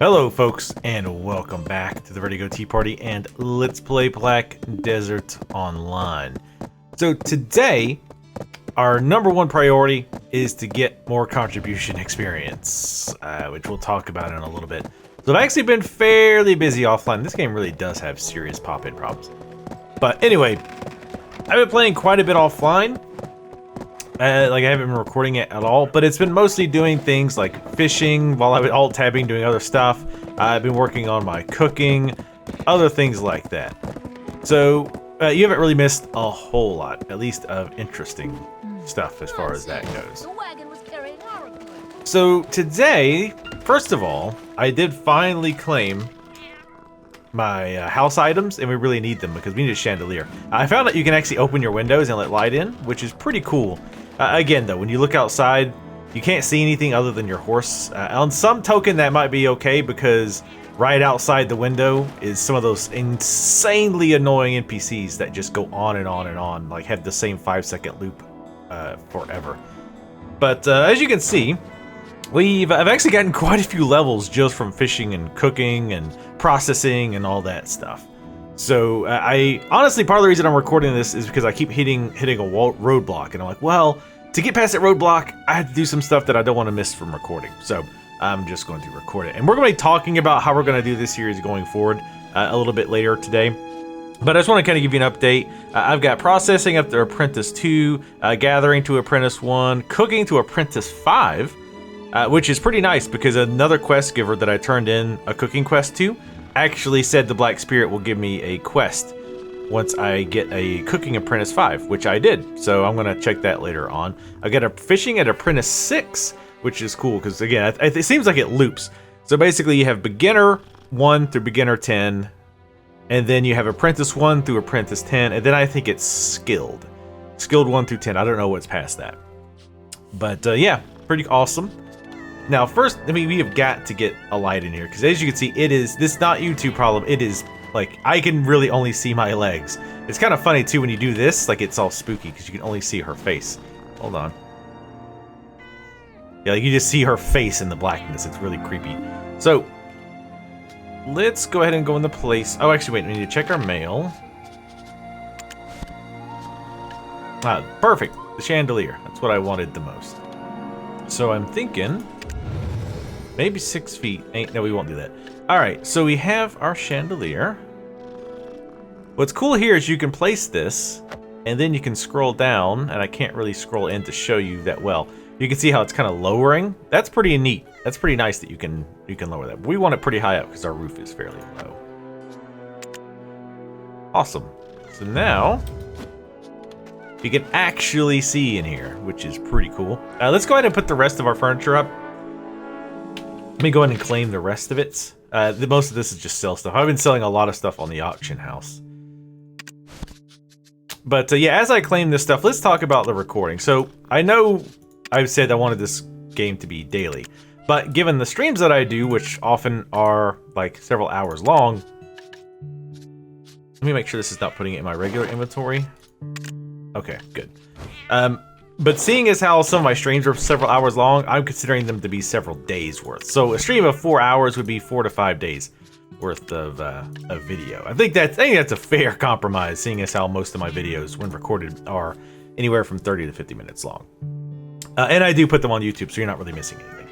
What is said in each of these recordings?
Hello folks, and welcome back to the Ready Go Tea Party and Let's Play Black Desert Online. So today, our number one priority is to get more contribution experience, which we'll talk about in a little bit. So I've actually been fairly busy offline. This game really does have serious pop-in problems. But anyway, I've been playing quite a bit offline. I haven't been recording it at all, but it's been mostly doing things like fishing while I've been alt-tabbing, doing other stuff. I've been working on my cooking, other things like that. So you haven't really missed a whole lot, at least of interesting stuff as far as that goes. So today, first of all, I did finally claim my house items, and we really need them because we need a chandelier. I found that you can actually open your windows and let light in, which is pretty cool. Again, though, when you look outside, you can't see anything other than your horse. On some token, that might be okay because right outside the window is some of those insanely annoying NPCs that just go on and on and on, like have the same 5-second loop forever. But as you can see, I've actually gotten quite a few levels just from fishing and cooking and processing and all that stuff. So I honestly, part of the reason I'm recording this is because I keep hitting a roadblock, and I'm like, well, to get past that roadblock, I have to do some stuff that I don't want to miss from recording. So I'm just going to record it, and we're going to be talking about how we're going to do this series going forward a little bit later today. But I just want to kind of give you an update. I've got processing up to Apprentice 2, gathering to Apprentice 1, cooking to Apprentice 5. Which is pretty nice because another quest giver that I turned in a cooking quest to actually said the Black Spirit will give me a quest once I get a cooking Apprentice 5, which I did. So I'm going to check that later on. I got a fishing at Apprentice 6, which is cool because, again, it seems like it loops. So basically you have beginner 1 through beginner 10, and then you have apprentice 1 through apprentice 10, and then I think it's skilled 1 through 10. I don't know what's past that, but yeah, pretty awesome. Now, first, we have got to get a light in here, because as you can see, this is not YouTube problem. It is, like, I can really only see my legs. It's kind of funny, too, when you do this, like, it's all spooky, because you can only see her face. Hold on. Yeah, like, you just see her face in the blackness. It's really creepy. So, let's go ahead and go in the place. Oh, actually, wait, we need to check our mail. Perfect. The chandelier. That's what I wanted the most. So I'm thinking maybe 6 feet. No, we won't do that. All right, so we have our chandelier. What's cool here is you can place this, and then you can scroll down, and I can't really scroll in to show you that well. You can see how it's kind of lowering. That's pretty neat. That's pretty nice that you can lower that. But we want it pretty high up because our roof is fairly low. Awesome. So now you can actually see in here, which is pretty cool. Let's go ahead and put the rest of our furniture up. Let me go ahead and claim the rest of it. Most of this is just sell stuff. I've been selling a lot of stuff on the auction house. But yeah, as I claim this stuff, let's talk about the recording. So I know I've said I wanted this game to be daily, but given the streams that I do, which often are like several hours long, let me make sure this is not putting it in my regular inventory. Okay, good. But seeing as how some of my streams are several hours long, I'm considering them to be several days worth. So a stream of 4 hours would be 4 to 5 days worth of video. I think that's a fair compromise, seeing as how most of my videos, when recorded, are anywhere from 30 to 50 minutes long. And I do put them on YouTube, so you're not really missing anything.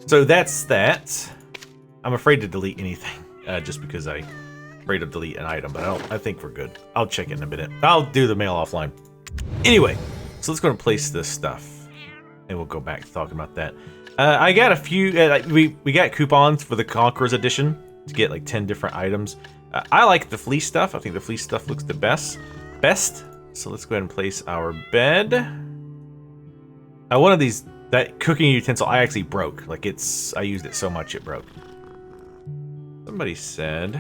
So that's that. I'm afraid to delete anything, just because I'm afraid to delete an item, but I think we're good. I'll check it in a minute. I'll do the mail offline. Anyway, so let's go and place this stuff, and we'll go back to talking about that. I got a few, we got coupons for the Conqueror's Edition to get like 10 different items. I like the fleece stuff. I think the fleece stuff looks the best. So let's go ahead and place our bed. One of these, that cooking utensil, I actually broke. Like I used it so much it broke. Somebody said,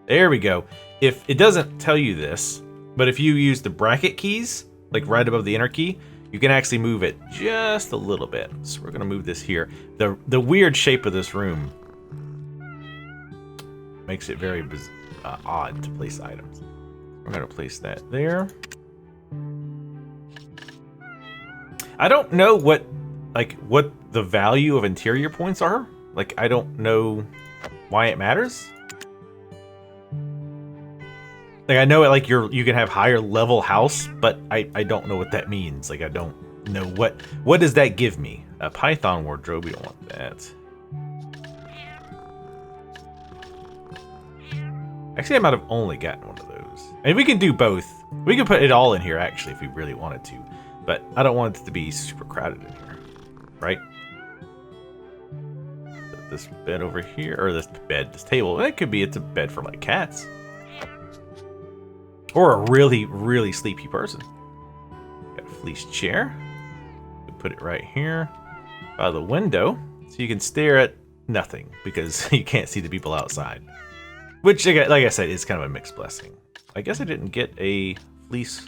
there we go. If it doesn't tell you this, but if you use the bracket keys, like right above the enter key, you can actually move it just a little bit. So we're gonna move this here. The weird shape of this room makes it very odd to place items. We're gonna place that there. I don't know what the value of interior points are. Like, I don't know why it matters. Like, I know like you can have higher level house, but I don't know what that means. Like, I don't know what does that give me? A python wardrobe, we don't want that. Actually, I might have only gotten one of those. And we can do both. We can put it all in here actually if we really wanted to, but I don't want it to be super crowded in here, right? This bed over here, or this table, that could be, it's a bed for like cats. Or a really, really sleepy person. Got a fleece chair. We put it right here by the window, so you can stare at nothing because you can't see the people outside. Which, like I said, is kind of a mixed blessing. I guess I didn't get a fleece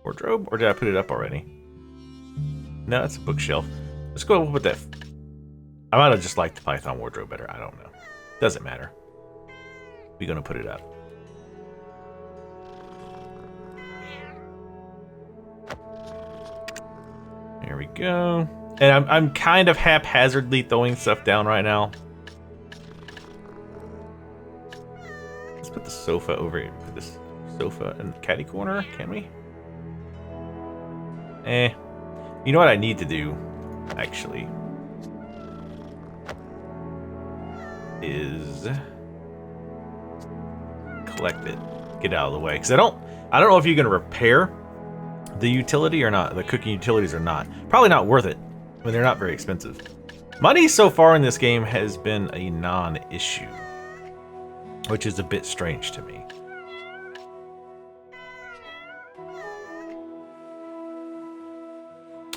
wardrobe, or did I put it up already? No, that's a bookshelf. Let's go with that. I might have just liked the python wardrobe better. I don't know. Doesn't matter. We're gonna put it up. There we go. And I'm kind of haphazardly throwing stuff down right now. Let's put the sofa over here. Put this sofa in the caddy corner, can we? You know what I need to do, actually, is collect it, get out of the way, because I don't know if you can repair the utility or not, the cooking utilities or not. Probably not worth it when they're not very expensive. Money so far in this game has been a non-issue, which is a bit strange to me.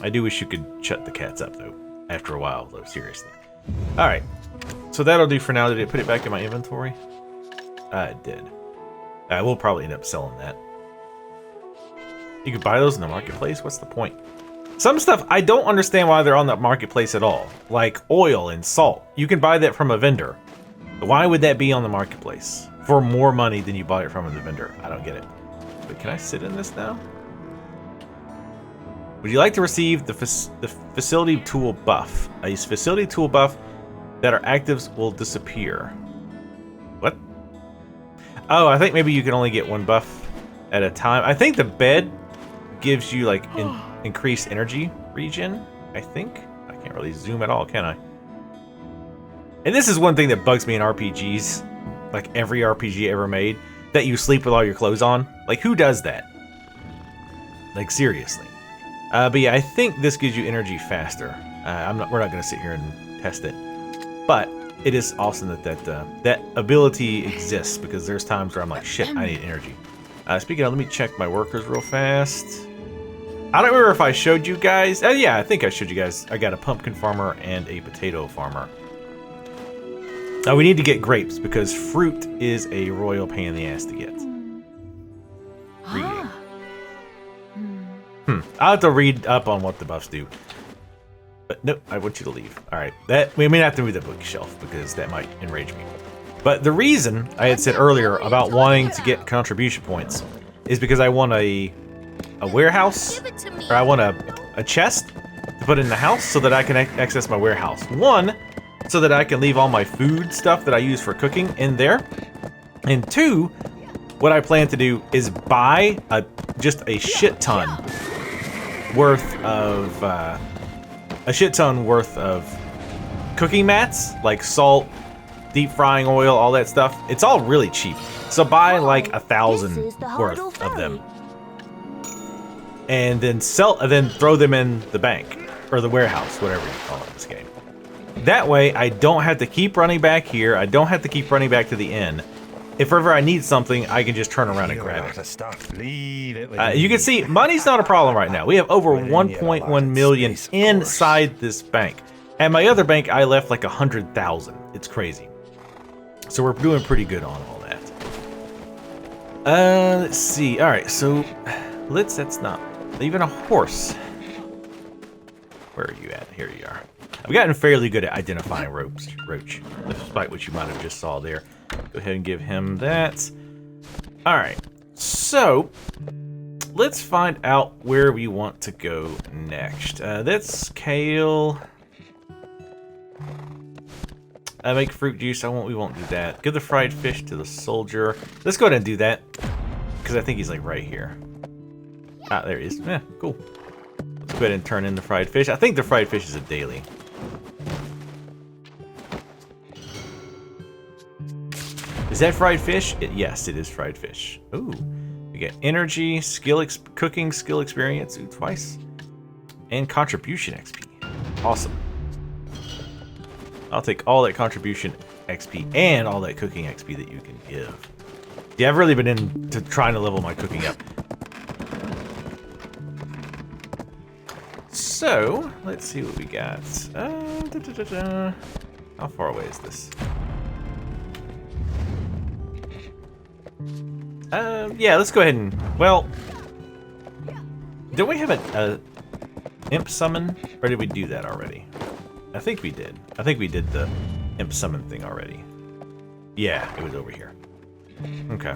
I do wish you could shut the cats up though, after a while though, seriously. Alright, so that'll do for now. Did it put it back in my inventory? It did. I will probably end up selling that. You could buy those in the marketplace? What's the point? Some stuff, I don't understand why they're on the marketplace at all. Like oil and salt. You can buy that from a vendor. Why would that be on the marketplace? For more money than you bought it from the vendor. I don't get it. But can I sit in this now? Would you like to receive the facility tool buff? A facility tool buff that our actives will disappear. What? Oh, I think maybe you can only get one buff at a time. I think the bed gives you like increased energy regen, I think. I can't really zoom at all, can I? And this is one thing that bugs me in RPGs, like every RPG ever made, that you sleep with all your clothes on. Like, who does that? Like, seriously. But yeah, I think this gives you energy faster. We're not going to sit here and test it. But it is awesome that that ability exists, because there's times where I'm like, shit, I need energy. Speaking of, let me check my workers real fast. I don't remember if I showed you guys. Yeah, I think I showed you guys. I got a pumpkin farmer and a potato farmer. We need to get grapes, because fruit is a royal pain in the ass to get. Reading. I'll have to read up on what the buffs do. But no, I want you to leave. Alright, we may have to move the bookshelf, because that might enrage me. But the reason I had said earlier about wanting to get contribution points is because I want a warehouse, or I want a chest to put in the house so that I can access my warehouse. One, so that I can leave all my food stuff that I use for cooking in there. And two, what I plan to do is buy just a shit ton worth of cooking mats, like salt, deep frying oil, all that stuff. It's all really cheap. So buy like 1,000 worth of them, and then throw them in the bank or the warehouse, whatever you call it in this game. That way, I don't have to keep running back here. I don't have to keep running back to the inn. If ever I need something, I can just turn around and grab it. You can see, money's not a problem right now. We have over 1.1 million inside this bank. At my other bank, I left like 100,000. It's crazy. So we're doing pretty good on all that. Let's see. All right, so that's not even a horse. Where are you at? Here you are. I've gotten fairly good at identifying Roach, despite what you might have just saw there. Go ahead and give him that. All right, so let's find out where we want to go next. That's Kale. Make fruit juice. We won't do that. Give the fried fish to the soldier. Let's go ahead and do that. Because I think he's like right here. Ah, there he is. Yeah, cool. Let's go ahead and turn in the fried fish. I think the fried fish is a daily. Is that fried fish? Yes, it is fried fish. Ooh. We get energy, cooking skill experience. Ooh, twice. And contribution XP. Awesome. I'll take all that contribution XP and all that cooking XP that you can give. Yeah, I've really been into trying to level my cooking up. So, let's see what we got. How far away is this? Yeah, let's go ahead and... Well... Did we have a imp summon? Or did we do that already? I think we did. I think we did the imp summon thing already. Yeah, it was over here. Okay.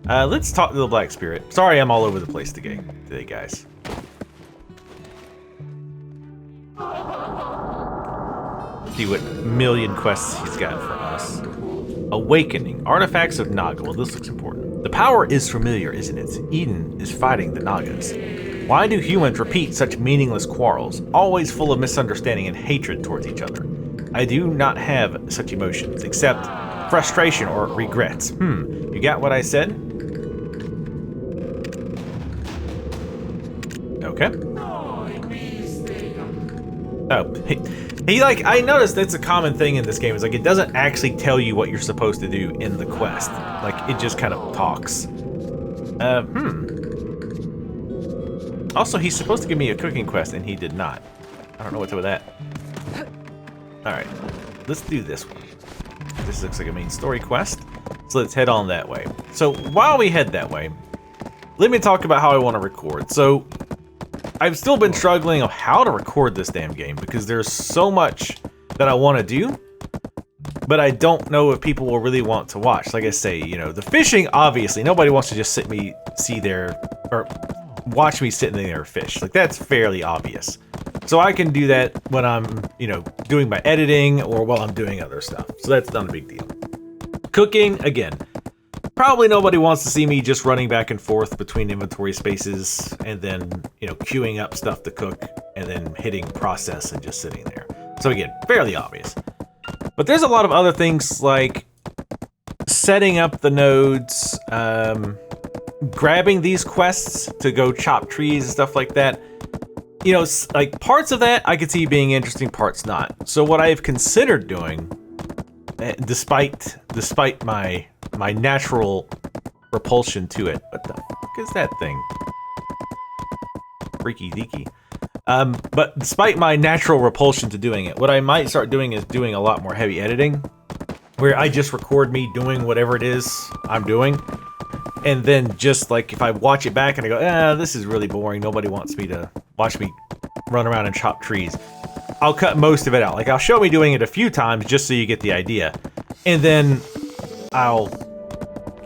Let's talk to the Black Spirit. Sorry I'm all over the place today guys. See what million quests he's got for us. Awakening. Artifacts of Naga. Well, this looks important. The power is familiar, isn't it? Eden is fighting the Nagas. Why do humans repeat such meaningless quarrels, always full of misunderstanding and hatred towards each other? I do not have such emotions, except frustration or regrets. You got what I said? Okay. Oh, he like, I noticed that's a common thing in this game, is like it doesn't actually tell you what you're supposed to do in the quest. Like, it just kind of talks. Also, he's supposed to give me a cooking quest, and he did not. I don't know what to do with that. Alright, let's do this one. This looks like a main story quest, so let's head on that way. So, while we head that way, let me talk about how I want to record. So, I've still been struggling of how to record this damn game, because there's so much that I want to do, but I don't know if people will really want to watch. Like I say, you know, the fishing, obviously, nobody wants to just watch me sitting there fish. Like, that's fairly obvious. So I can do that when I'm, you know, doing my editing or while I'm doing other stuff. So that's not a big deal. Cooking, again, probably nobody wants to see me just running back and forth between inventory spaces and then, you know, queuing up stuff to cook and then hitting process and just sitting there. So again, fairly obvious. But there's a lot of other things like setting up the nodes, grabbing these quests to go chop trees and stuff like that. You know, like parts of that I could see being interesting, parts not. So what I've considered doing, despite my natural repulsion to it, what the fuck is that thing? Freaky deaky. But despite my natural repulsion to doing it, what I might start doing is doing a lot more heavy editing, where I just record me doing whatever it is I'm doing. And then just like if I watch it back and I go, this is really boring, nobody wants me to watch me run around and chop trees, I'll cut most of it out. Like, I'll show me doing it a few times just so you get the idea. And then I'll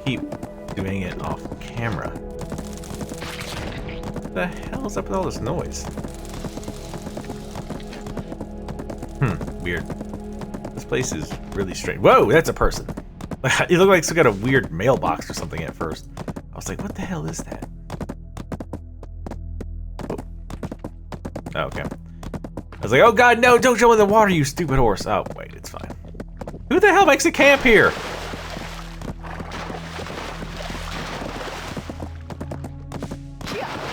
keep doing it off camera. What the hell is up with all this noise? Weird. This place is really strange. Whoa, that's a person. It looked like it's got a weird mailbox or something at first. I was like, what the hell is that? Oh, okay. I was like, oh god, no, don't jump in the water, you stupid horse. Oh, wait, it's fine. Who the hell makes a camp here?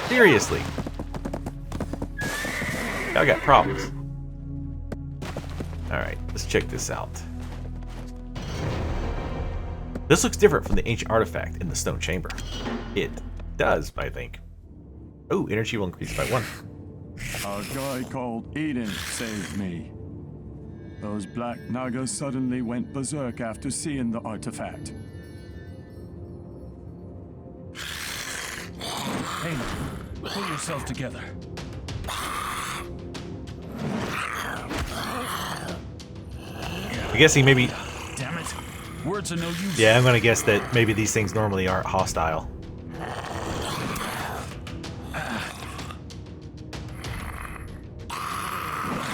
Seriously. Y'all got problems. Alright, let's check this out. This looks different from the ancient artifact in the stone chamber. It does, I think. Oh, energy will increase by 1. A guy called Eden saved me. Those black Nagas suddenly went berserk after seeing the artifact. Hey, pull yourself together. I'm guessing maybe... Damn it. Words are no use. Yeah, I'm gonna guess that maybe these things normally aren't hostile.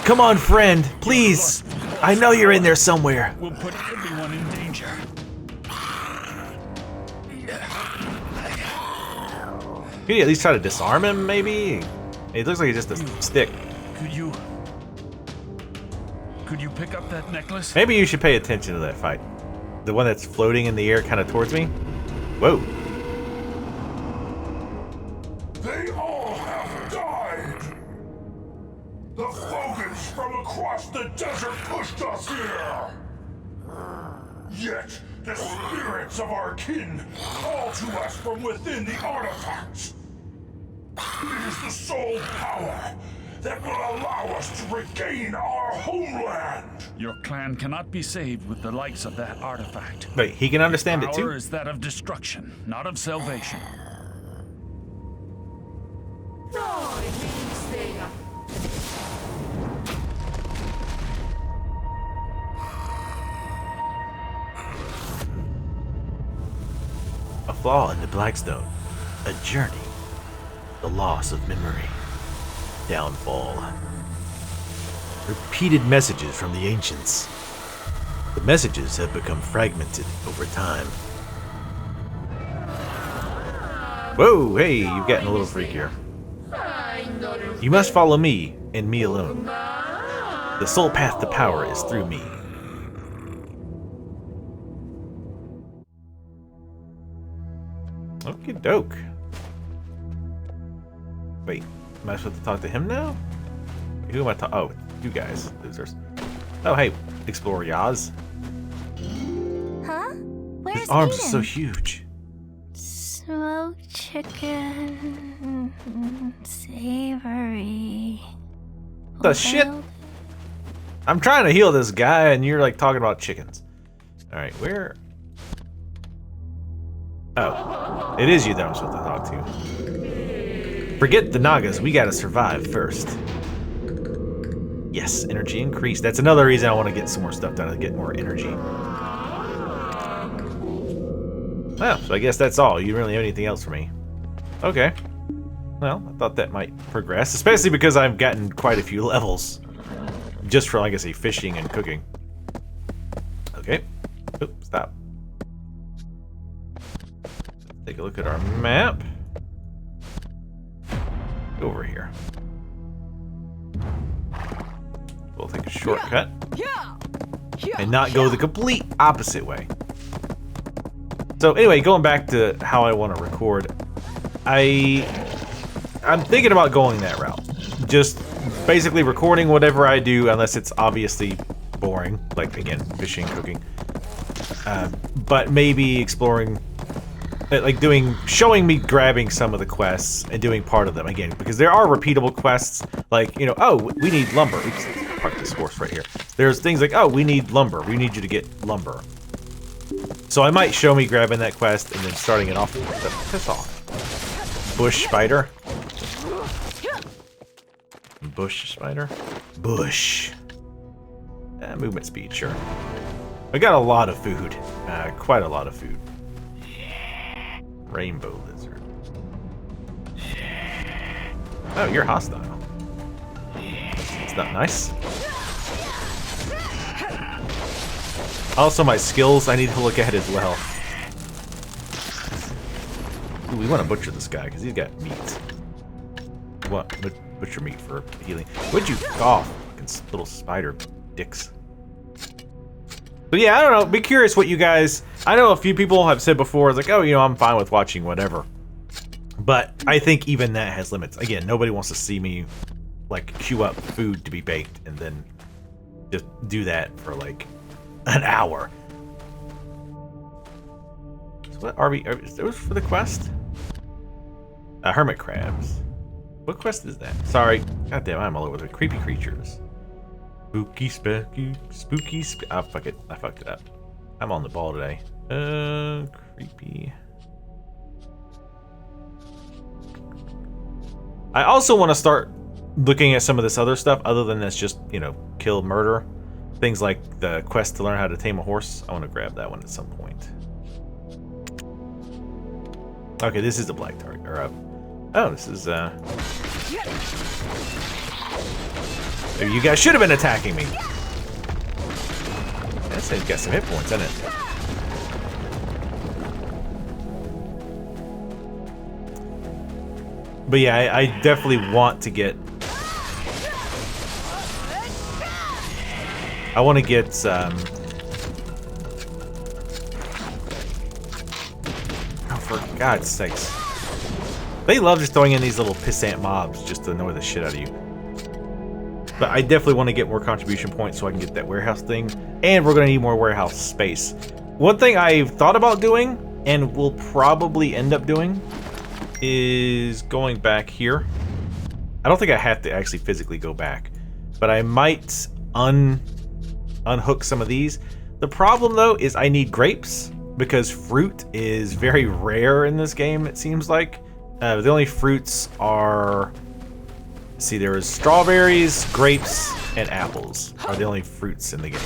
Come on, friend, please. I know you're in there somewhere. We'll put everyone in danger. Could you at least try to disarm him, maybe? It looks like it's just a stick. Could you pick up that necklace? Maybe you should pay attention to that fight. The one that's floating in the air kind of towards me. Whoa. They all have died! The Fogans from across the desert pushed us here! Yet, the spirits of our kin call to us from within the artifacts. It is the sole power that will allow us to regain our homeland! Your clan cannot be saved with the likes of that artifact. Wait, he can understand it Power too? is that of destruction, not of salvation. A flaw in the Blackstone. A journey. The loss of memory. Downfall. Repeated messages from the ancients. The messages have become fragmented over time. Whoa, hey, you've gotten a little freakier. You must follow me, and me alone. The sole path to power is through me. Okie doke. Wait, am I supposed to talk to him now? Who am I talking? Oh, you guys, losers. Oh, hey, Explorer Yaz. Huh? Where's His arms are Eden? so huge. Smoked chicken, savory. The shit? Wild. I'm trying to heal this guy, and you're like talking about chickens. All right, where? Oh, it is you that I'm supposed to talk to. Forget the Nagas. We gotta survive first. Yes, energy increase. That's another reason I want to get some more stuff done to get more energy. Well, so I guess that's all. You don't really have anything else for me. Okay. Well, I thought that might progress, especially because I've gotten quite a few levels. Just for, like I say, fishing and cooking. Okay. Oop, stop. Take a look at our map. Over here. We'll take a shortcut. And not go the complete opposite way. So anyway, going back to how I want to record, I'm thinking about going that route. Just basically recording whatever I do, unless it's obviously boring, like again, fishing, cooking. But maybe exploring, like showing me grabbing some of the quests and doing part of them again, because there are repeatable quests, like, you know, oh, we need lumber. Oops, park this horse right here. There's things like, oh, we need lumber. We need you to get lumber. So I might show me grabbing that quest and then starting it off. Piss off. Bush spider. Bush spider. Bush. Movement speed, sure. I got a lot of food. Quite a lot of food. Rainbow lizard. Oh, you're hostile. It's not nice. Also, my skills I need to look at as well. Ooh, we want to butcher this guy because he's got meat. We want butcher meat for healing. Would you cough? Little spider dicks. But yeah, I don't know. Be curious what you guys. I know a few people have said before, it's like, oh, you know, I'm fine with watching whatever. But I think even that has limits. Again, nobody wants to see me like queue up food to be baked and then just do that for like an hour. So what are is those for the quest? Hermit crabs. What quest is that? Sorry. Goddamn, I'm all over the creepy creatures. Spooky, oh, fuck it. I fucked it up. I'm on the ball today. Creepy. I also want to start looking at some of this other stuff other than this just, you know, kill, murder. Things like the quest to learn how to tame a horse. I want to grab that one at some point. Okay, this is the black target. Or, oh, this is, you guys should have been attacking me. This thing's got some hit points, isn't it? But yeah, I definitely want to get... I want to get oh, for God's sakes. They love just throwing in these little pissant mobs just to annoy the shit out of you. But I definitely want to get more contribution points so I can get that warehouse thing. And we're going to need more warehouse space. One thing I've thought about doing, and will probably end up doing, is going back here. I don't think I have to actually physically go back. But I might unhook some of these. The problem, though, is I need grapes. Because fruit is very rare in this game, it seems like. The only fruits are... Let's see, there is strawberries, grapes, and apples are the only fruits in the game.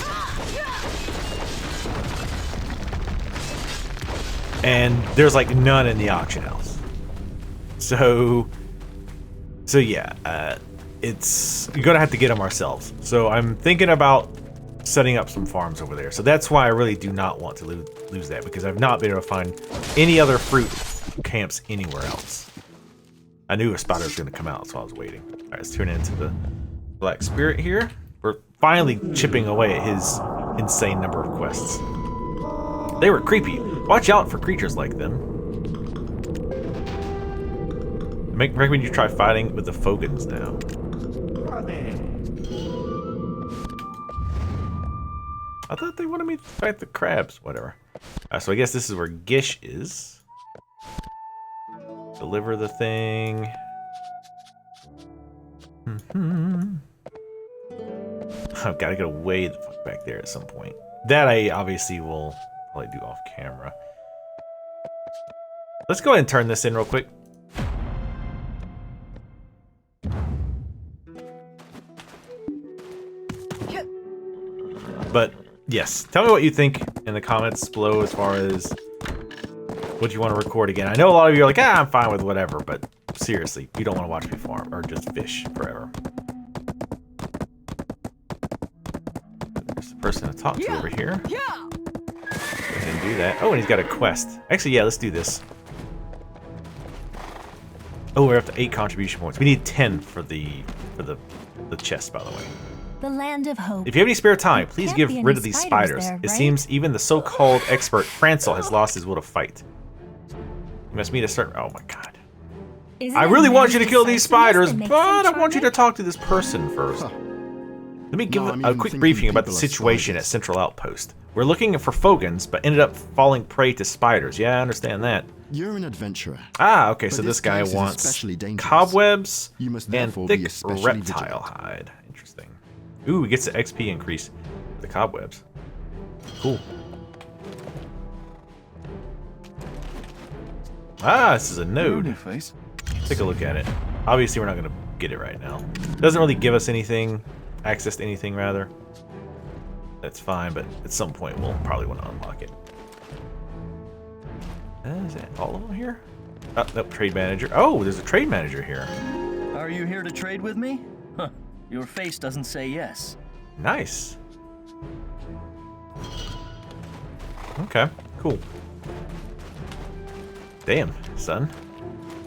And there's like none in the auction house. So yeah, you're gonna have to get them ourselves. So I'm thinking about setting up some farms over there. So that's why I really do not want to lose that, because I've not been able to find any other fruit camps anywhere else. I knew a spider was going to come out, so I was waiting. All right, let's turn into the Black Spirit here. We're finally chipping away at his insane number of quests. They were creepy. Watch out for creatures like them. I recommend you try fighting with the Fogans now. I thought they wanted me to fight the crabs. Whatever. So I guess this is where Gish is. Deliver the thing. I've got to get away the fuck back there at some point. That I obviously will probably do off camera. Let's go ahead and turn this in real quick. But yes, tell me what you think in the comments below as far as what you want to record again. I know a lot of you are like, I'm fine with whatever, but seriously, you don't want to watch me farm or just fish forever. There's the person to talk to over here. Go ahead and do that. Oh, and he's got a quest. Actually, yeah, let's do this. Oh, we're up to 8 contribution points. We need 10 for the chest, by the way. The land of hope. If you have any spare time, please give rid of these spiders. There, right? It seems even the so-called expert Francel has lost his will to fight. You must meet a certain... Oh my god. I really want you to kill these spiders, but I want you to talk to this person first. Let me give a quick briefing about the situation at Central Outpost. We're looking for Fogans, but ended up falling prey to spiders. Yeah, I understand that. You're an adventurer. Ah, okay, so this guy wants cobwebs and thick reptile hide. Interesting. Ooh, he gets the XP increase with the cobwebs. Cool. Ah, this is a node. Take a look at it. Obviously, we're not going to get it right now. Doesn't really give us anything, access to anything, rather. That's fine, but at some point, we'll probably want to unlock it. Is that all of them here? Oh, nope, trade manager. Oh, there's a trade manager here. Are you here to trade with me? Huh. Your face doesn't say yes. Nice. Okay, cool. Damn, son.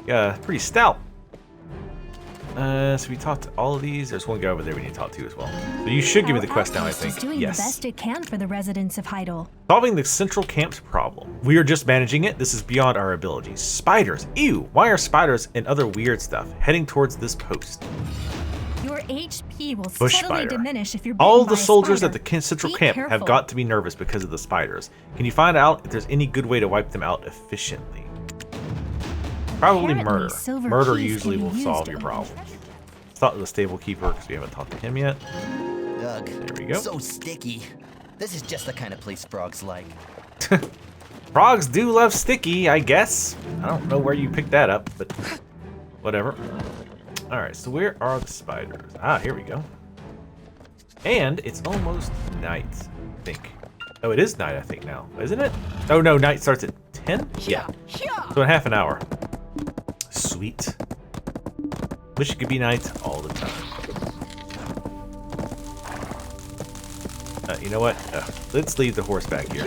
Yeah, pretty stout. So we talked to all of these. There's one guy over there we need to talk to as well. So you should give me the quest now, I think. Doing Yes. the best it can for the residents of Heidel. Solving the central camp's problem. We are just managing it. This is beyond our abilities. Spiders. Ew. Why are spiders and other weird stuff heading towards this post? Your HP will Bush steadily spider. diminish if you're All bitten the by a soldiers spider. at the central Be camp have careful. got to be nervous because of the spiders. Can you find out if there's any good way to wipe them out efficiently? Probably Apparently, murder. silver Murder keys usually can be will used solve to your open problem. treasure. Let's talk to the stable keeper because we haven't talked to him yet. Ugh, There we go. so sticky. This is just the kind of place frogs like. Frogs do love sticky, I guess. I don't know where you picked that up, but whatever. Alright, so where are the spiders? Ah, here we go. And it's almost night, I think. Oh, it is night, I think, now. Isn't it? Oh, no, night starts at 10? Yeah. So in half an hour. Sweet. Wish it could be night all the time. You know what? Let's leave the horse back here.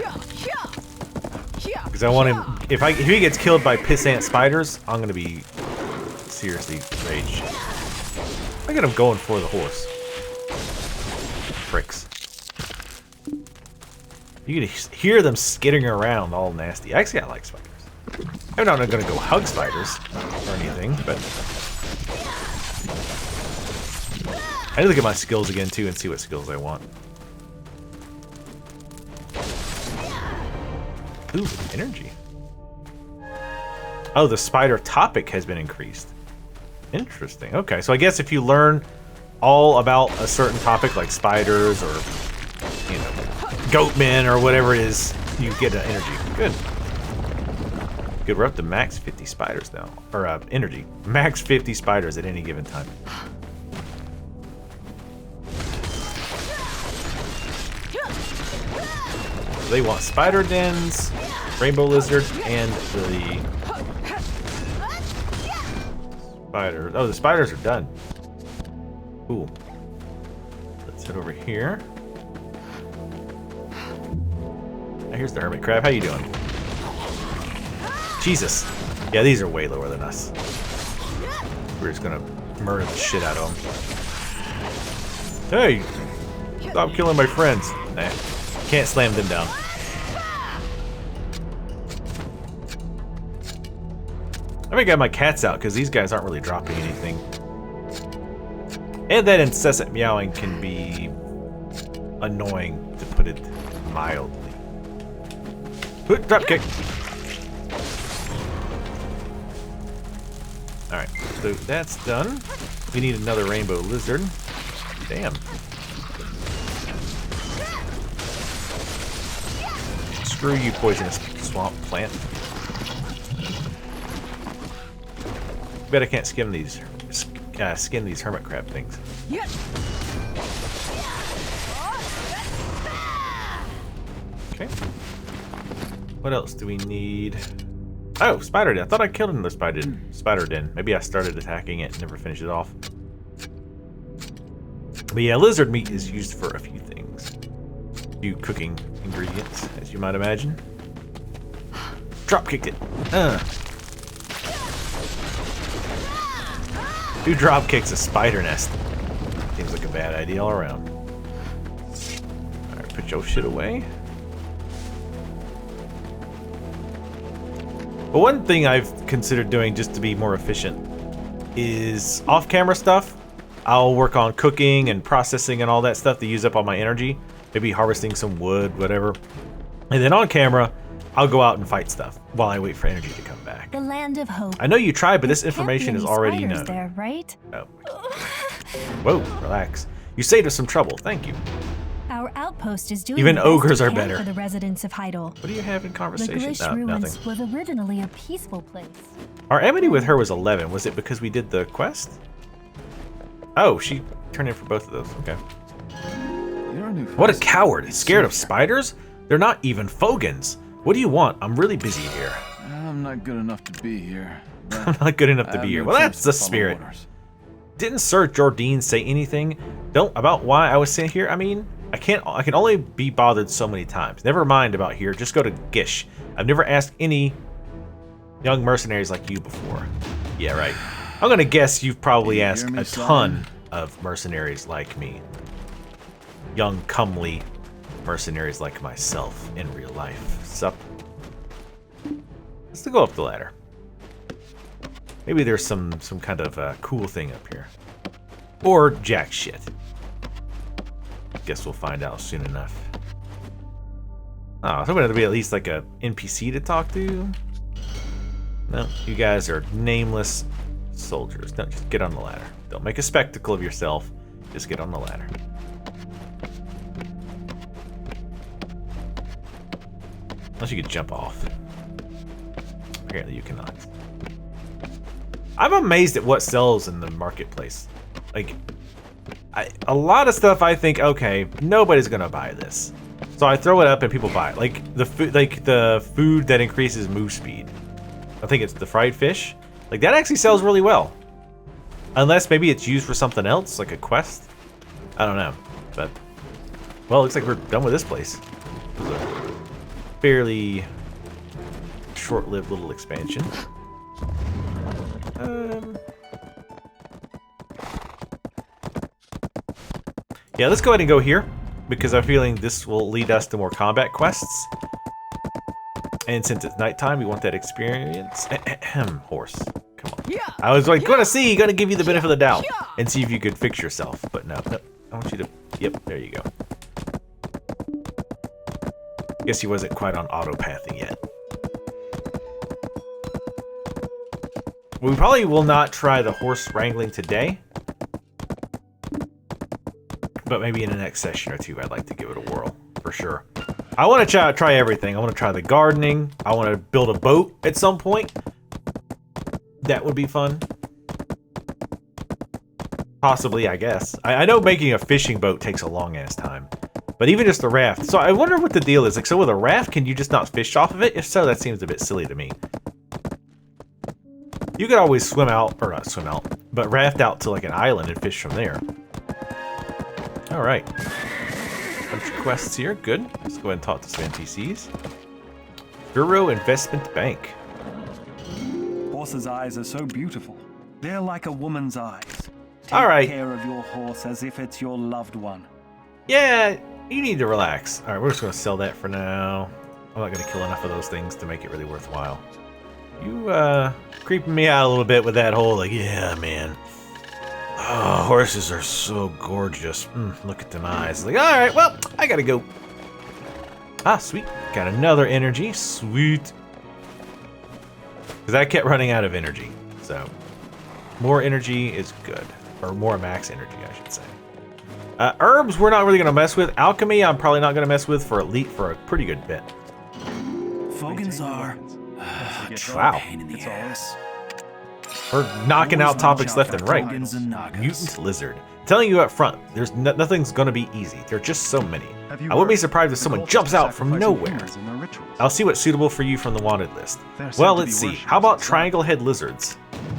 Because I want him. If he gets killed by pissant spiders, I'm gonna be seriously raged. Look at him going for the horse. Pricks. You can hear them skittering around, all nasty. Actually, I like spiders. I'm not gonna go hug spiders or anything, but I need to look at my skills again too and see what skills I want. Ooh, energy. Oh, the spider topic has been increased. Interesting. Okay, so I guess if you learn all about a certain topic like spiders or, you know, goatmen or whatever it is, you get an energy. Good. Good, we're up to max 50 spiders now. Or energy. Max 50 spiders at any given time. They want spider dens, rainbow lizard, and the spider. Oh, the spiders are done. Cool. Let's head over here. Now here's the hermit crab. How you doing? Jesus. Yeah, these are way lower than us. We're just gonna murder the shit out of them. Hey! Stop killing my friends. Nah. Can't slam them down. I think I got my cats out because these guys aren't really dropping anything. And that incessant meowing can be annoying, to put it mildly. Drop kick. Alright, so that's done. We need another rainbow lizard. Damn. Screw you, poisonous swamp plant. Bet I can't skin these hermit crab things. Okay. What else do we need? Oh, spider den. I thought I killed another spider den. Maybe I started attacking it and never finished it off. But yeah, lizard meat is used for a few things. A few cooking ingredients, as you might imagine. Drop kicked it. Who drop kicks a spider nest? Seems like a bad idea all around. Alright, put your shit away. But one thing I've considered doing just to be more efficient is off-camera stuff. I'll work on cooking and processing and all that stuff to use up all my energy. Maybe harvesting some wood, whatever. And then on camera, I'll go out and fight stuff while I wait for energy to come back. The land of hope. I know you tried, but this There can't be information is any already spiders known. there, right? Oh. Whoa, relax. You saved us some trouble. Thank you. Our outpost is doing Even the best ogres it are can better. For the residents of Heidel. What do you have in The conversation? Glish No, ruins nothing. was originally a peaceful place. Our enmity with her was 11. Was it because we did the quest? Oh, she turned in for both of those. Okay. What a coward. Scared of spiders? They're not even Fogans. What do you want? I'm really busy here. I'm not good enough to be here. I'm not good enough to be here. Well, that's the spirit. Didn't Sir Jordine say anything about why I was sent here? I mean, I can only be bothered so many times. Never mind about here. Just go to Gish. I've never asked any young mercenaries like you before. Yeah, right. I'm gonna guess you've probably asked a ton of mercenaries like me. Young, comely mercenaries like myself in real life. Sup? Let's go up the ladder. Maybe there's some kind of cool thing up here. Or jack shit. Guess we'll find out soon enough. Oh, I was hoping there'd be at least like a NPC to talk to. No, you guys are nameless soldiers. No, just get on the ladder. Don't make a spectacle of yourself. Just get on the ladder. Unless you could jump off. Apparently you cannot. I'm amazed at what sells in the marketplace. Like, a lot of stuff I think, okay, nobody's gonna buy this. So I throw it up and people buy it. Like the food that increases move speed. I think it's the fried fish. Like that actually sells really well. Unless maybe it's used for something else, like a quest. I don't know. But Well, looks like we're done with this place. It was a fairly short-lived little expansion. Yeah, let's go ahead and go here, because I'm feeling this will lead us to more combat quests. And since it's nighttime, we want that experience. Horse. Come on. I was like, gonna give you the benefit of the doubt and see if you could fix yourself. But no, I want you to, yep, there you go. Guess he wasn't quite on auto-pathing yet. We probably will not try the horse wrangling today. But maybe in the next session or two, I'd like to give it a whirl, for sure. I want to try everything. I want to try the gardening. I want to build a boat at some point. That would be fun. Possibly, I guess. I know making a fishing boat takes a long-ass time. But even just the raft. So I wonder what the deal is. Like, so with a raft, can you just not fish off of it? If so, that seems a bit silly to me. You could always swim out, or not swim out, but raft out to like an island and fish from there. Alright. Bunch of quests here, good. Let's go ahead and talk to some NPCs. Bureau Investment Bank. Horse's eyes are so beautiful. They're like a woman's eyes. Take Alright. care of your horse as if it's your loved one. Yeah, you need to relax. Alright, we're just going to sell that for now. I'm not going to kill enough of those things to make it really worthwhile. You, creeping me out a little bit with that whole, like, yeah, man. Oh, horses are so gorgeous. Look at them eyes. Like, alright, well, I gotta go. Ah, sweet. Got another energy. Sweet. Because I kept running out of energy. So, more energy is good. Or more max energy, I should say. Herbs, we're not really going to mess with. Alchemy, I'm probably not going to mess with for a pretty good bit. Foganzar. Wow. Pain in the ass. We're knocking out topics left and right. Togans and Nagas. Mutant lizard. I'm telling you up front, there's nothing's going to be easy. There are just so many. I wouldn't be surprised if someone jumps out from nowhere. I'll see what's suitable for you from the wanted list. Well, let's see. How about triangle head lizards?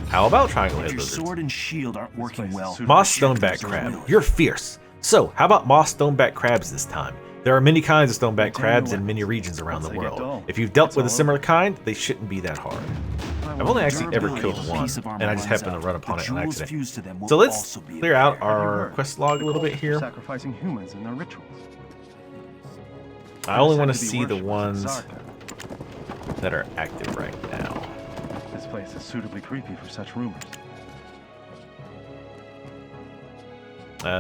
How about triangle head Your lizards? sword and shield aren't working well. Moss stoneback crab. You're fierce. So, how about moss stoneback crabs this time? There are many kinds of stoneback crabs in many regions around the world. If you've dealt with a similar kind, they shouldn't be that hard. I've only actually ever killed one, and I just happened to run upon it on accident. So let's clear out our quest log a little bit here. Sacrificing humans in their rituals. I only want to see the ones that are active right now. This place is suitably creepy for such rumors.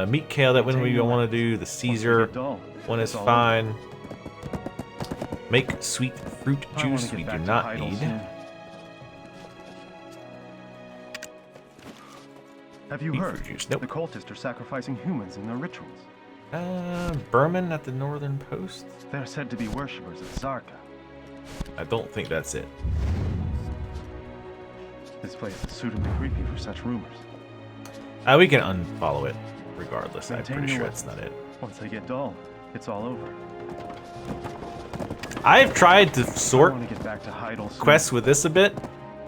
Meat kale, that one we don't want to do. The Caesar one is fine. Make sweet fruit juice, we do not need. Have you heard? Juice. Nope. The cultists are sacrificing humans in their rituals. Berman at the northern post? They're said to be worshippers of Zarka. I don't think that's it. This place is suitably creepy for such rumors. We can unfollow it regardless. I'm pretty sure that's not it. Once they get dull, it's all over. I've tried to sort I want to get back to Heidel soon. quests with this a bit,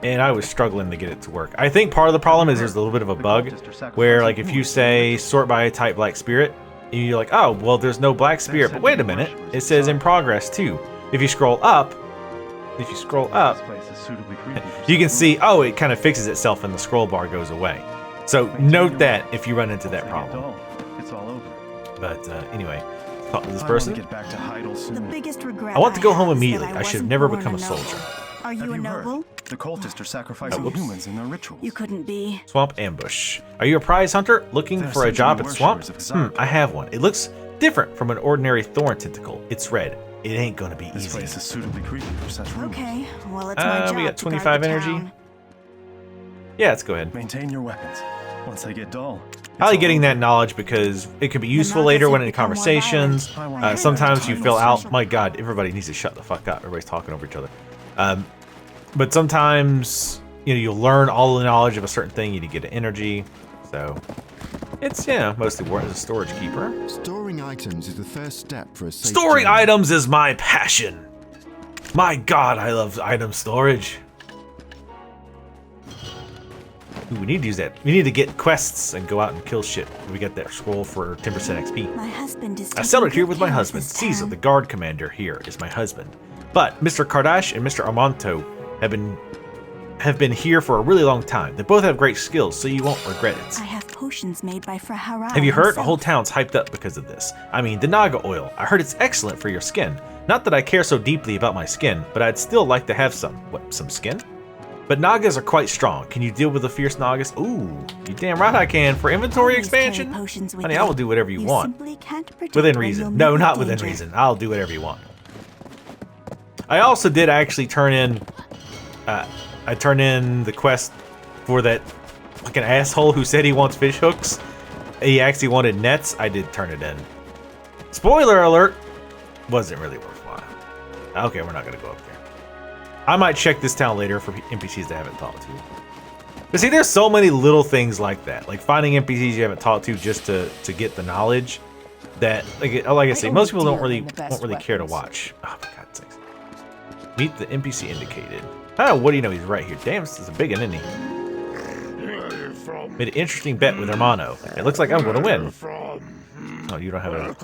and I was struggling to get it to work. I think part of the problem is there's a little bit of a bug where, like, if you say sort by type black spirit, and you're like, oh, well, there's no black spirit, but wait a minute, it says in progress too. If you scroll up, you can see, oh, it kind of fixes itself and the scroll bar goes away. So note that if you run into that problem. It's all over. But anyway, talk to this person. Get back to Heidel soon. The biggest regret I want to go home have is that immediately. I should have wasn't never born become a noble. soldier. Are you a noble? The cultists are sacrificing whoops. humans in their rituals. You couldn't be. Swamp ambush. Are you a prize hunter looking for a job at Swamp? I have one. It looks different from an ordinary thorn tentacle. It's red. It ain't gonna be This easy. place is suitably creepy for such rumors. Okay, well, it's my job we got to guard 25 the energy. town. Yeah, let's go ahead. Maintain your weapons. Once they get dull, I like getting that knowledge because it could be useful later when in conversations. Sometimes you feel out. My God, everybody needs to shut the fuck up. Everybody's talking over each other. But sometimes, you know, you'll learn all the knowledge of a certain thing. You need to get energy. So it's, yeah, mostly work as a storage keeper. Storing items is the first step for a safe Storing journey. items is my passion. My God, I love item storage. Ooh, we need to use that. We need to get quests and go out and kill shit. We get that scroll for 10% XP. My husband is I settled here taking with my good care of husband. this Caesar, town. the guard commander here, is my husband. But Mr. Kardash and Mr. Armanto have been here for a really long time. They both have great skills, so you won't regret it. I have potions made by Frahara. Have you heard? The whole himself. town's hyped up because of this. I mean, the Naga oil. I heard it's excellent for your skin. Not that I care so deeply about my skin, but I'd still like to have some. What, some skin? But Nagas are quite strong. Can you deal with the fierce Nagas? Ooh, you damn right I can. For inventory Always carry expansion? potions with Honey, you. I will do whatever you want. Simply can't predict Within when reason. you'll No, meet not with within danger. reason. I'll do whatever you want. I also did actually turn in... I turned in the quest for that fucking asshole who said he wants fish hooks. He actually wanted nets. I did turn it in. Spoiler alert! Wasn't really worthwhile. Okay, we're not gonna go up there. I might check this town later for NPCs that I haven't talked to. But see, there's so many little things like that. Like finding NPCs you haven't talked to just to get the knowledge that, like I say, most people won't really care to watch. Oh, for God's sakes. Meet the NPC indicated. Oh, what do you know? He's right here. Damn, this is a big one, isn't he? Made an interesting bet with Hermano. It looks like I'm going to win. Oh, you don't have a...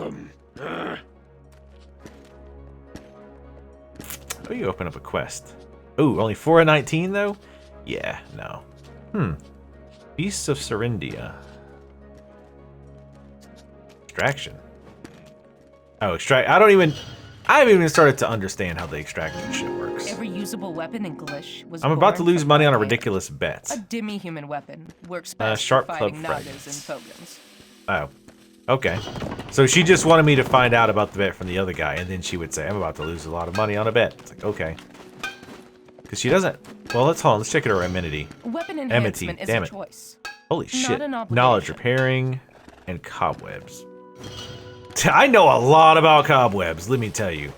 Oh, you open up a quest. Ooh, only 4 of 19, though? Yeah, no. Beasts of Serindia. Extraction. Oh, extract... I haven't even started to understand how the extraction shit works. Every usable weapon in Glish was I'm about to born lose from money on a one hand. ridiculous bet. A demi-human weapon works best Sharp for club fighting Nagas fragments. and Fogans. Oh. Okay. So she just wanted me to find out about the bet from the other guy, and then she would say, I'm about to lose a lot of money on a bet. It's like, okay. Because she doesn't... Well, hold on. Let's check her amenity. Weapon Amity, enhancement is damn a it. choice. Holy Not shit. an obligation. Knowledge repairing and cobwebs. I know a lot about cobwebs, let me tell you.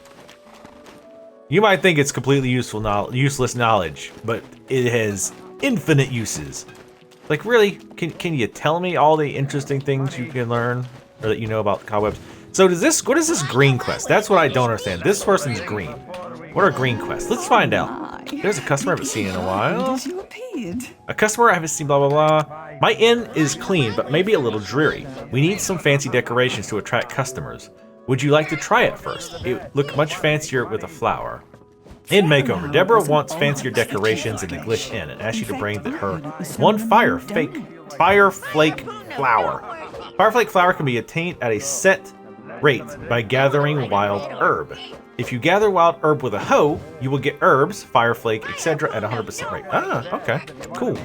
You might think it's completely useless knowledge, but it has infinite uses. Like, really? Can you tell me all the interesting things you can learn, or that you know about cobwebs? So what is this green quest? That's what I don't understand. This person's green. What are green quests? Let's find out. There's a customer I haven't seen in a while. A customer I haven't seen, blah, blah, blah. My inn is clean, but maybe a little dreary. We need some fancy decorations to attract customers. Would you like to try it first? It would look much fancier with a flower. Inn makeover. Deborah wants fancier decorations in the Glish Inn and asks you to bring her one fireflake flower. Fireflake flower can be attained at a set rate by gathering wild herb. If you gather wild herb with a hoe, you will get herbs, fireflake, etc. at 100% rate. Ah, okay, cool.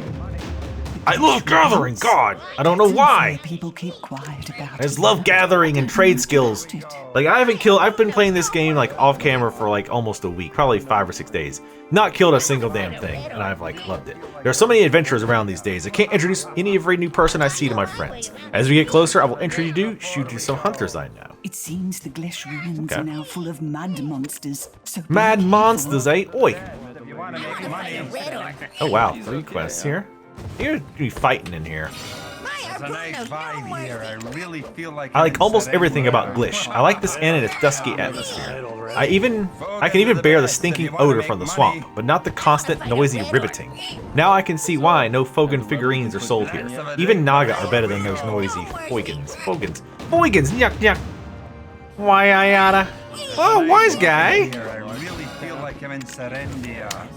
I love gathering, God! I don't know why! People keep quiet about I just love gathering and trade skills. Like, I've been playing this game, like, off camera for, like, almost a week. Probably 5 or 6 days. Not killed a single damn thing, and I've, like, loved it. There are so many adventures around these days. I can't introduce every new person I see to my friends. As we get closer, I will introduce you to some hunters I know. It seems the Glish ruins are now full of mad monsters. So Mad monsters, eh? Oi! Oh, wow. 3 quests here. You're gonna be fighting in here. It's a nice vibe here. I really feel like I like almost everything about Glish. I like this inn and its dusky atmosphere. I can even bear the stinking odor from the swamp, but not the constant, noisy ribbiting. Now I can see why no Fogan figurines are sold here. Even Naga are better than those noisy Foigans. Foigans, yuck, yuck. Why I oughta? Oh, wise guy.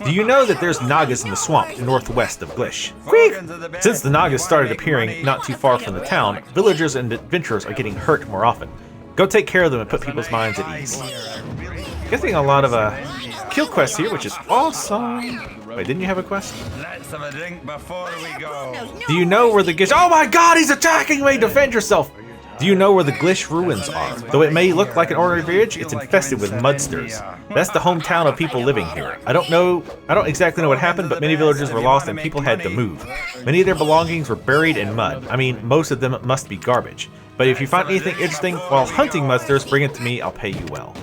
Do you know that there's Nagas in the swamp northwest of Glish? Quick! Since the Nagas started appearing not too far from the town, villagers and adventurers are getting hurt more often. Go take care of them and put people's minds at ease. Getting a lot of kill quests here, which is awesome. Wait, didn't you have a quest? Let's have a drink before we go. Do you know where the Glish... Oh my god, he's attacking me! Defend yourself! Do you know where the Glish ruins are? Though it may look like an ordinary village, it's infested with mudsters. That's the hometown of people living here. I don't exactly know what happened, but many villagers were lost and people had to move. Many of their belongings were buried in mud. I mean, most of them must be garbage. But if you find anything interesting while hunting mudsters, bring it to me, I'll pay you well.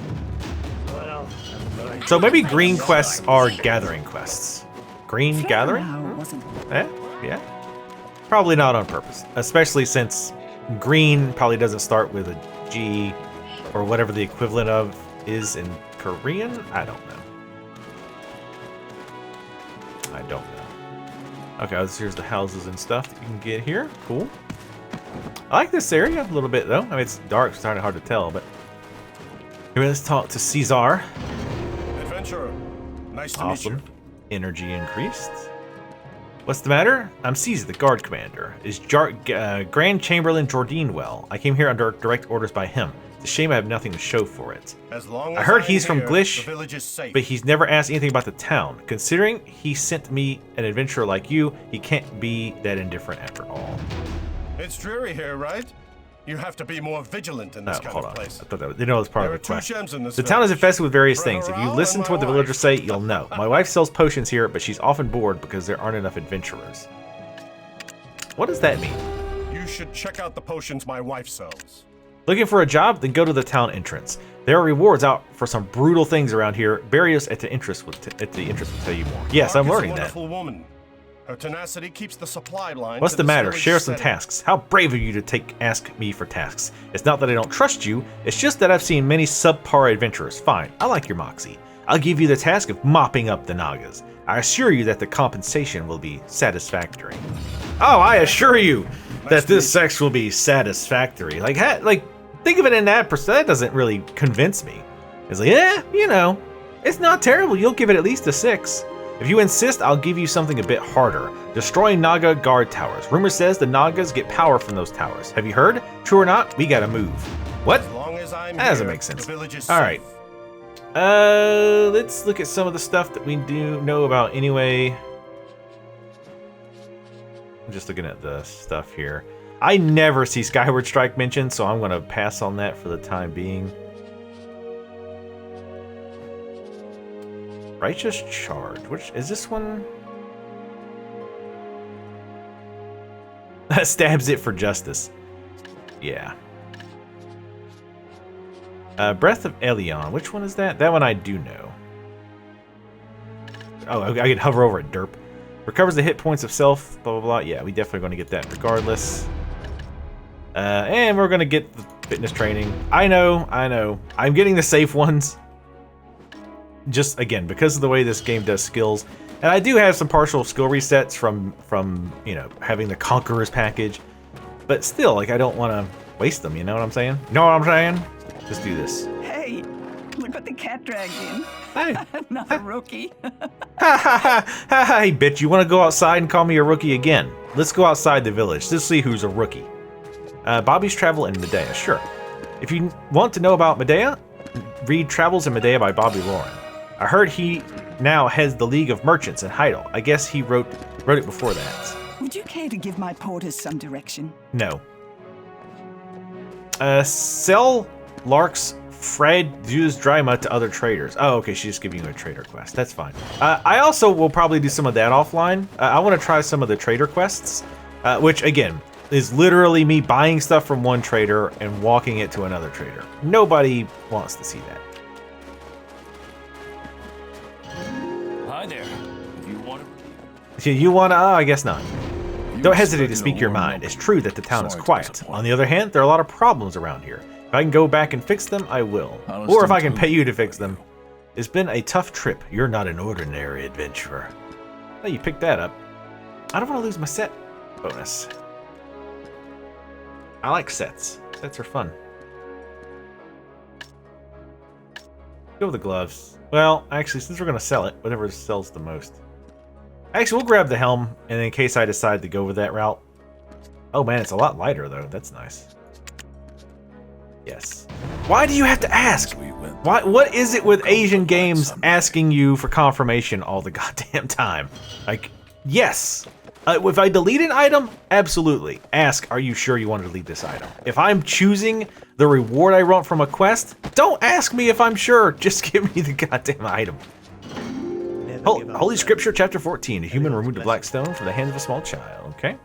So maybe green quests are gathering quests. Green gathering? Yeah. Probably not on purpose, especially since green probably doesn't start with a G or whatever the equivalent of is in Korean. I don't know. Okay, here's the houses and stuff that you can get here. Cool. I like this area a little bit, though. I mean, it's dark, so it's kind of hard to tell, but... Here, let's talk to Caesar. Adventurer, nice to meet you. Awesome. Energy increased. What's the matter? I'm Caesar, the guard commander. Is Grand Chamberlain Jordine well? I came here under direct orders by him. It's a shame I have nothing to show for it. As long as I heard I'm he's from here, Glish, the village is safe. but he's never asked anything about the town. Considering he sent me an adventurer like you, he can't be that indifferent after all. It's dreary here, right? You have to be more vigilant in this kind hold of on. place. I thought that was, you know, it was part There of are the two quest. gems in this The town is village. infested with various For things. If you Harrow listen and to what the my villagers wife. say, you'll know. My wife sells potions here, but she's often bored because there aren't enough adventurers. What does that mean? You should check out the potions my wife sells. Looking for a job? Then go to the town entrance. There are rewards out for some brutal things around here. Barriers at the entrance will tell you more. Yes, I'm learning that. Woman. Her tenacity keeps the supply line. What's to the this matter? village Share some steady. tasks. How brave of you to ask me for tasks. It's not that I don't trust you. It's just that I've seen many subpar adventurers. Fine, I like your moxie. I'll give you the task of mopping up the Nagas. I assure you that the compensation will be satisfactory. Oh, I assure you that this sex will be satisfactory. Like, think of it in that perspective. That doesn't really convince me. It's like, yeah, you know, it's not terrible. You'll give it at least a 6. If you insist, I'll give you something a bit harder. Destroy Naga guard towers. Rumor says the Nagas get power from those towers. Have you heard? True or not, we gotta move. What? As long as I'm That doesn't here, make sense. the village is All safe. right. Let's look at some of the stuff that we do know about anyway. I'm just looking at the stuff here. I never see Skyward Strike mentioned, so I'm going to pass on that for the time being. Righteous Charge. Which is this one? Stabs it for justice. Yeah. Breath of Elion. Which one is that? That one I do know. Oh, I can hover over it. Derp. Recovers the hit points of self. Blah, blah, blah. Yeah, we definitely going to get that regardless. And we're going to get the fitness training. I know. I'm getting the safe ones. Just, again, because of the way this game does skills. And I do have some partial skill resets from you know, having the Conqueror's package. But still, like, I don't want to waste them, you know what I'm saying? You know what I'm saying? Just do this. Hey, look what the cat dragged in. Hey. Not a rookie. Hey, bitch, you want to go outside and call me a rookie again? Let's go outside the village. Let's see who's a rookie. Bobby's Travel in Medea. Sure. If you want to know about Medea, read Travels in Medea by Bobby Lauren. I heard he now heads the League of Merchants in Heidel. I guess he wrote it before that. Would you care to give my porters some direction? No. Sell Lark's Fred Zeus Dryma to other traders. Oh, okay, she's just giving you a trader quest. That's fine. I also will probably do some of that offline. I want to try some of the trader quests, which, again, is literally me buying stuff from one trader and walking it to another trader. Nobody wants to see that. Hi there. If you want You want to? Oh, I guess not. Don't hesitate to speak your mind. It's true that the town is quiet. On the other hand, there are a lot of problems around here. If I can go back and fix them, I will. Or if I can pay you to fix them. It's been a tough trip. You're not an ordinary adventurer. Oh, you picked that up. I don't want to lose my set bonus. I like sets. Sets are fun. Go with the gloves. Well, actually, since we're going to sell it, whatever sells the most. Actually, we'll grab the helm, and in case I decide to go with that route. Oh man, it's a lot lighter though. That's nice. Yes. Why do you have to ask? What is it with Asian games asking you for confirmation all the goddamn time? Like, yes. If I delete an item, absolutely. Ask, are you sure you want to delete this item? If I'm choosing the reward I want from a quest, don't ask me if I'm sure. Just give me the goddamn item. Holy Scripture, Chapter 14. A human removed a black stone from the hands of a small child. Okay.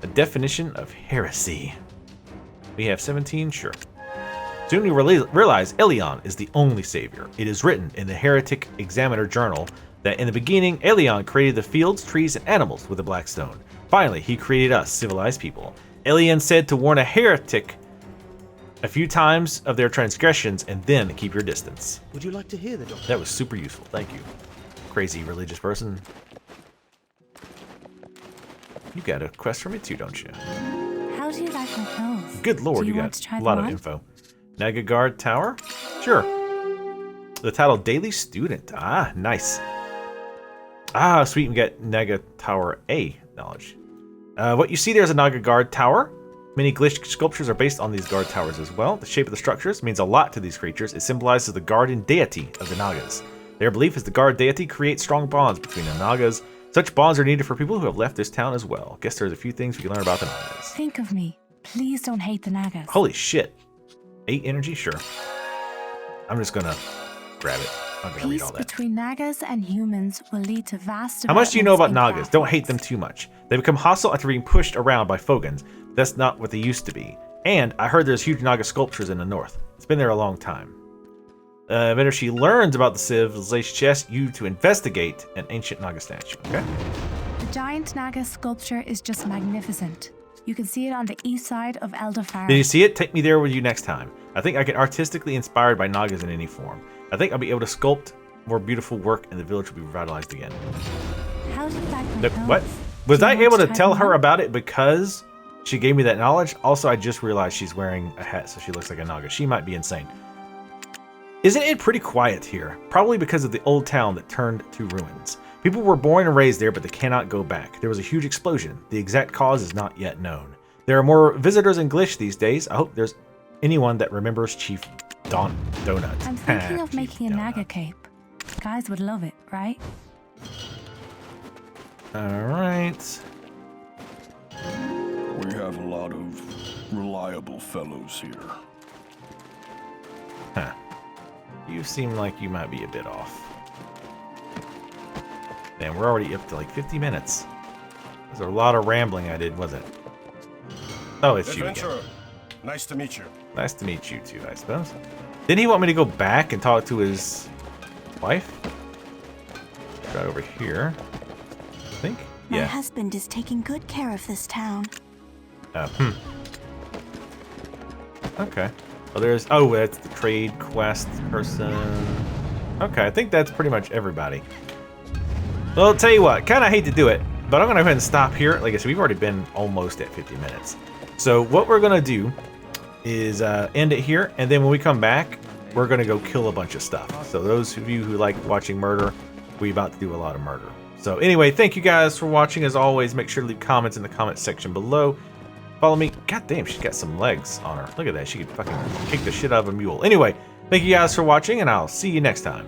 A definition of heresy. We have 17, sure. Soon you realize Elion is the only savior. It is written in the Heretic Examiner Journal that in the beginning, Elion created the fields, trees, and animals with the black stone. Finally, he created us, civilized people. Elion said to warn a heretic a few times of their transgressions and then keep your distance. Would you like to hear the doctor? That was super useful. Thank you. Crazy religious person. You got a quest for me too, don't you? How do you like my clothes? Good lord, Do you want got to try a lot them of on? info. Naga Guard Tower? Sure. The title Daily Student. Ah, nice. Ah, sweet, we get Naga Tower A knowledge. What you see there is a Naga Guard Tower. Many Glish sculptures are based on these guard towers as well. The shape of the structures means a lot to these creatures. It symbolizes the guardian deity of the Nagas. Their belief is the guard deity creates strong bonds between the Nagas. Such bonds are needed for people who have left this town as well. Guess there's a few things we can learn about the Nagas. Think of me. Please don't hate the Nagas. Holy shit. 8 energy? Sure. I'm just gonna grab it. I'm gonna read Peace all that. between Nagas and humans will lead to vast How much do you know about developments in Nagas? Don't craft hate them too much. They become hostile after being pushed around by Fogans. That's not what they used to be. And I heard there's huge Naga sculptures in the north. It's been there a long time. Better she learns about the civilization, she asks you to investigate an ancient Naga statue. Okay. The giant Naga sculpture is just magnificent. You can see it on the east side of Eldafar. Did you see it? Take me there with you next time. I think I get artistically inspired by Nagas in any form. I think I'll be able to sculpt more beautiful work and the village will be revitalized again. How do you like my clothes? What? Was Do you I want able to try tell them her on? about it because she gave me that knowledge? Also, I just realized she's wearing a hat, so she looks like a Naga. She might be insane. Isn't it pretty quiet here? Probably because of the old town that turned to ruins. People were born and raised there, but they cannot go back. There was a huge explosion. The exact cause is not yet known. There are more visitors in Glish these days. I hope there's anyone that remembers Chief Donut. I'm thinking of Chief making a Donut. Naga cape. Guys would love it, right? Alright. We have a lot of reliable fellows here. Huh. You seem like you might be a bit off. Man, we're already up to like 50 minutes. There's a lot of rambling I did, wasn't it? Oh, it's you again. Adventurer, nice to meet you. Nice to meet you too, I suppose. Didn't he want me to go back and talk to his wife? Right over here. I think? My Yeah. husband is taking good care of this town. Okay. Well, there's... Oh, that's the trade quest person. Okay, I think that's pretty much everybody. Well, I'll tell you what. Kind of hate to do it, but I'm going to go ahead and stop here. Like I said, we've already been almost at 50 minutes. So what we're going to do is end it here, and then when we come back, we're going to go kill a bunch of stuff. So those of you who like watching murder, we're about to do a lot of murder. So anyway, thank you guys for watching. As always, make sure to leave comments in the comment section below. Follow me. God damn, she's got some legs on her. Look at that. She could fucking kick the shit out of a mule. Anyway, thank you guys for watching, and I'll see you next time.